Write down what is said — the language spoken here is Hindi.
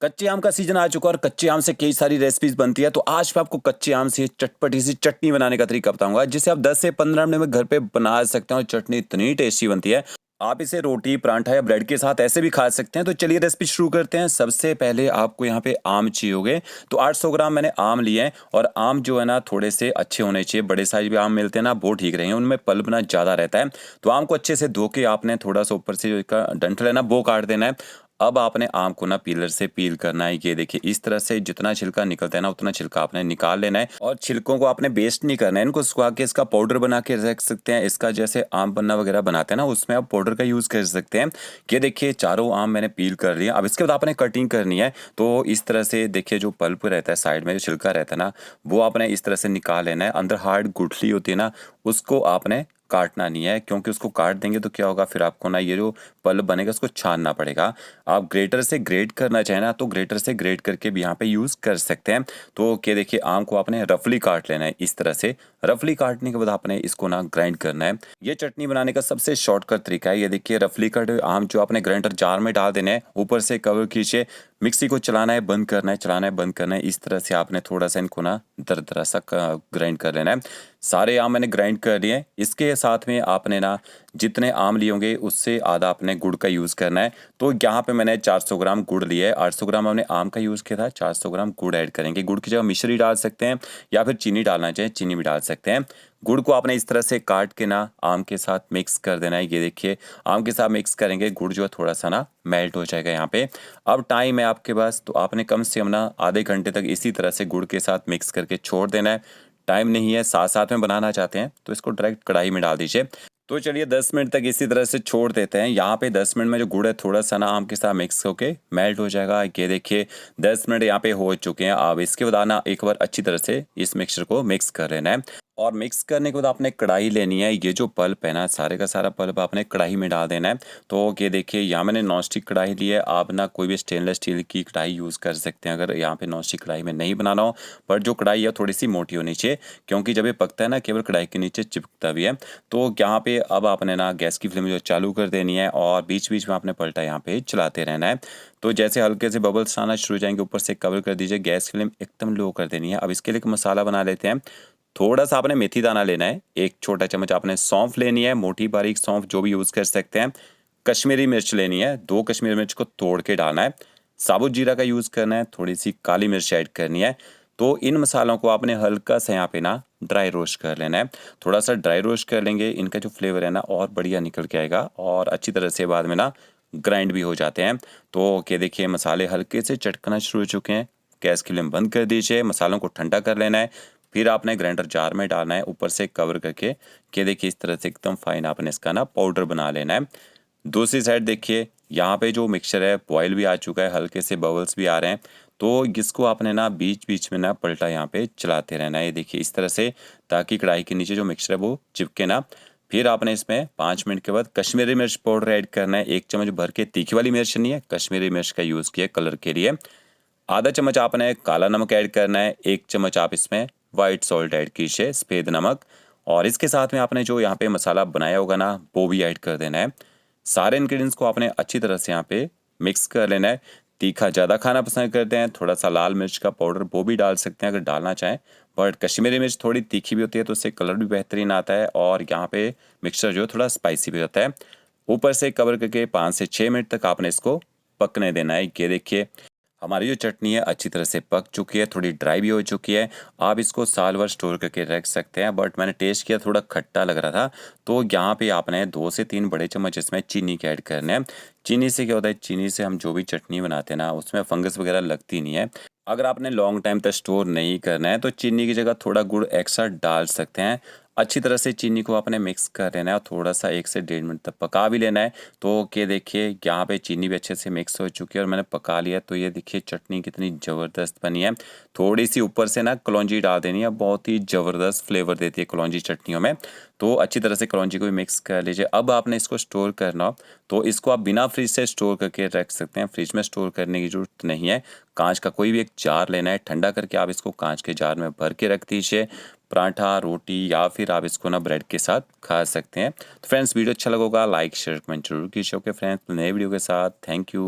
कच्चे आम का सीजन आ चुका है और कच्चे आम से कई सारी रेसिपीज बनती है। तो आज मैं आपको कच्चे आम से चटपटी सी चटनी बनाने का तरीका बताऊंगा, जिसे आप 10 से 15 मिनट में घर पे बना सकते हैं और चटनी इतनी टेस्टी बनती है। आप इसे रोटी, पराठा या ब्रेड के साथ ऐसे भी खा सकते हैं। तो चलिए रेसिपी शुरू करते हैं। सबसे पहले आपको यहाँ पे आम चाहिए होंगे। तो 800 ग्राम मैंने आम लिए हैं और आम जो है ना थोड़े से अच्छे होने चाहिए। बड़े साइज भी आम मिलते हैं ना, वो ठीक रहेंगे, उनमें पल्प ना ज़्यादा रहता है। तो आम को अच्छे से धो के आपने थोड़ा सा ऊपर से जो इसका डंठल है ना वो काट देना है। अब आपने आम को ना पीलर से पील करना है। ये देखिए इस तरह से जितना छिलका निकलता है ना उतना छिलका आपने निकाल लेना है और छिलकों को आपने वेस्ट नहीं करना है। इनको सुखा के इसका पाउडर बना के रख सकते हैं। इसका जैसे आम पन्ना वगैरह बनाते हैं ना, उसमें आप पाउडर का यूज़ कर सकते हैं। ये देखिए चारों आम मैंने पील कर लिया। अब इसके बाद आपने कटिंग करनी है। तो इस तरह से देखिए जो पल्प रहता है साइड में, जो छिलका रहता है ना, वो आपने इस तरह से निकाल लेना है। अंदर हार्ड गुठली होती है ना, उसको आपने काटना नहीं है, क्योंकि उसको काट देंगे तो क्या होगा, फिर आपको ना ये जो पल्प बनेगा उसको छानना पड़ेगा। आप ग्रेटर से ग्रेट करना चाहें ना, तो ग्रेटर से ग्रेट करके भी यहाँ पे यूज़ कर सकते हैं। तो क्या देखिए आम को आपने रफली काट लेना है। इस तरह से रफली काटने के बाद आपने इसको ना ग्राइंड करना है। ये चटनी बनाने का सबसे शॉर्टकट तरीका है। ये देखिए रफली कट आम जो आपने ग्राइंडर जार में डाल देना है, ऊपर से कवर खींचे, मिक्सी को चलाना है, बंद करना है, चलाना है, बंद करना है। इस तरह से आपने थोड़ा सा इनको ना दरदरा सा ग्राइंड कर लेना है। सारे आम मैंने ग्राइंड कर लिए। इसके साथ में आपने ना जितने आम लिए होंगे उससे आधा आपने गुड़ का यूज़ करना है। तो यहाँ पे मैंने 400 ग्राम गुड़ लिया है। 800 ग्राम हमने आम का यूज़ किया था, 400 ग्राम गुड़ ऐड करेंगे। गुड़ की जगह मिश्री डाल सकते हैं या फिर चीनी डालना चाहें चीनी भी डाल सकते हैं। गुड़ को आपने इस तरह से काट के ना आम के साथ मिक्स कर देना है। ये देखिए आम के साथ मिक्स करेंगे, गुड़ जो है थोड़ा सा ना मेल्ट हो जाएगा यहाँ पे। अब टाइम है आपके पास, तो आपने कम से कम ना आधे घंटे तक इसी तरह से गुड़ के साथ मिक्स करके छोड़ देना है। टाइम नहीं है, साथ साथ में बनाना चाहते हैं तो इसको डायरेक्ट कढ़ाई में डाल दीजिए। तो चलिए 10 मिनट तक इसी तरह से छोड़ देते हैं। यहाँ पे 10 मिनट में जो गुड़ है थोड़ा सा ना आम के साथ मिक्स होके मेल्ट हो जाएगा। ये देखिए 10 मिनट यहाँ पे हो चुके हैं। अब इसके बाद आना एक बार अच्छी तरह से इस मिक्सचर को मिक्स कर लेना है और मिक्स करने के बाद आपने कढ़ाई लेनी है। ये जो पल्प है ना, सारे का सारा पल्प आपने कढ़ाई में डाल देना है। तो ये देखिए यहाँ मैंने नॉन स्टिक कढ़ाई ली है। आप ना कोई भी स्टेनलेस स्टील की कढ़ाई यूज़ कर सकते हैं अगर यहाँ पे नॉन स्टिक कढ़ाई में नहीं बनाना हो। पर जो कढ़ाई है थोड़ी सी मोटी होनी चाहिए, क्योंकि जब ये पकता है ना केवल कढ़ाई के नीचे चिपकता भी है। तो यहाँ पे अब आपने ना गैस की फ्लेम जो चालू कर देनी है और बीच बीच में आपने पलटा यहाँ पे चलाते रहना है। तो जैसे हल्के से बबल्स आना शुरू हो जाएंगे ऊपर से कवर कर दीजिए। गैस फ्लेम एकदम लो कर देनी है। अब इसके लिए एक मसाला बना लेते हैं। थोड़ा सा आपने मेथी दाना लेना है, एक छोटा चम्मच आपने सौंफ लेनी है, मोटी बारीक सौंफ जो भी यूज़ कर सकते हैं। कश्मीरी मिर्च लेनी है, 2 कश्मीरी मिर्च को तोड़ के डालना है। साबुत जीरा का यूज़ करना है, थोड़ी सी काली मिर्च ऐड करनी है। तो इन मसालों को आपने हल्का सा यहाँ पे ना ड्राई रोस्ट कर लेना है। थोड़ा सा ड्राई रोस्ट कर लेंगे, इनका जो फ्लेवर है ना और बढ़िया निकल के आएगा और अच्छी तरह से बाद में ना ग्राइंड भी हो जाते हैं। तो क्या देखिए मसाले हल्के से चटकना शुरू हो चुके हैं। गैस की फ्लेम बंद कर दीजिए, मसालों को ठंडा कर लेना है। फिर आपने ग्राइंडर जार में डालना है ऊपर से कवर करके। कि देखिए इस तरह से एकदम फाइन आपने इसका ना पाउडर बना लेना है। दूसरी साइड देखिए यहाँ पे जो मिक्सचर है बॉयल भी आ चुका है, हल्के से बबल्स भी आ रहे हैं। तो इसको आपने ना बीच बीच में ना पलटा यहाँ पे चलाते रहना है। ये देखिए इस तरह से, ताकि कढ़ाई के नीचे जो मिक्सचर है वो चिपके ना। फिर आपने इसमें 5 मिनट के बाद कश्मीरी मिर्च पाउडर ऐड करना है। 1 चम्मच भर के, तीखी वाली मिर्च नहीं है, कश्मीरी मिर्च का यूज़ किया कलर के लिए। आधा चम्मच आपने काला नमक ऐड करना है। 1 चम्मच आप इसमें वाइट सॉल्ट ऐड कीजिए, सफ़ेद नमक। और इसके साथ में आपने जो यहाँ पे मसाला बनाया होगा ना वो भी ऐड कर देना है। सारे इंग्रेडिएंट्स को आपने अच्छी तरह से यहाँ पे मिक्स कर लेना है। तीखा ज़्यादा खाना पसंद करते हैं, थोड़ा सा लाल मिर्च का पाउडर वो भी डाल सकते हैं अगर डालना चाहें। बट कश्मीरी मिर्च थोड़ी तीखी भी होती है तो उससे कलर भी बेहतरीन आता है और यहाँ पे मिक्सचर जो है थोड़ा स्पाइसी भी होता है। ऊपर से कवर करके 5 से 6 मिनट तक आपने इसको पकने देना है। ये देखिए हमारी जो चटनी है अच्छी तरह से पक चुकी है, थोड़ी ड्राई भी हो चुकी है। आप इसको साल भर स्टोर करके रख सकते हैं। बट मैंने टेस्ट किया, थोड़ा खट्टा लग रहा था। तो यहाँ पे आपने 2 से 3 बड़े चम्मच इसमें चीनी के ऐड करने हैं। चीनी से क्या होता है, चीनी से हम जो भी चटनी बनाते हैं ना उसमें फंगस वगैरह लगती नहीं है। अगर आपने लॉन्ग टाइम तक स्टोर नहीं करना है तो चीनी की जगह थोड़ा गुड़ एक्स्ट्रा डाल सकते हैं। अच्छी तरह से चीनी को आपने मिक्स कर लेना है और थोड़ा सा 1 से 1.5 मिनट तक पका भी लेना है। तो कि देखिए यहाँ पे चीनी भी अच्छे से मिक्स हो चुकी है और मैंने पका लिया। तो ये देखिए चटनी कितनी ज़बरदस्त बनी है। थोड़ी सी ऊपर से ना कलौंजी डाल देनी है, बहुत ही ज़बरदस्त फ्लेवर देती है कलौंजी चटनियों में। तो अच्छी तरह से कलौंजी को भी मिक्स कर लीजिए। अब आपने इसको स्टोर करना हो तो इसको आप बिना फ्रिज से स्टोर करके रख सकते हैं। फ्रिज में स्टोर करने की ज़रूरत नहीं है। कांच का कोई भी एक जार लेना है, ठंडा करके आप इसको कांच के जार में भर के रख दीजिए। पराठा, रोटी या फिर आप इसको ना ब्रेड के साथ खा सकते हैं। तो फ्रेंड्स वीडियो अच्छा लगा होगा लाइक शेयर कमेंट जरूर कीजिए। ओके फ्रेंड्स, नए वीडियो के साथ थैंक यू।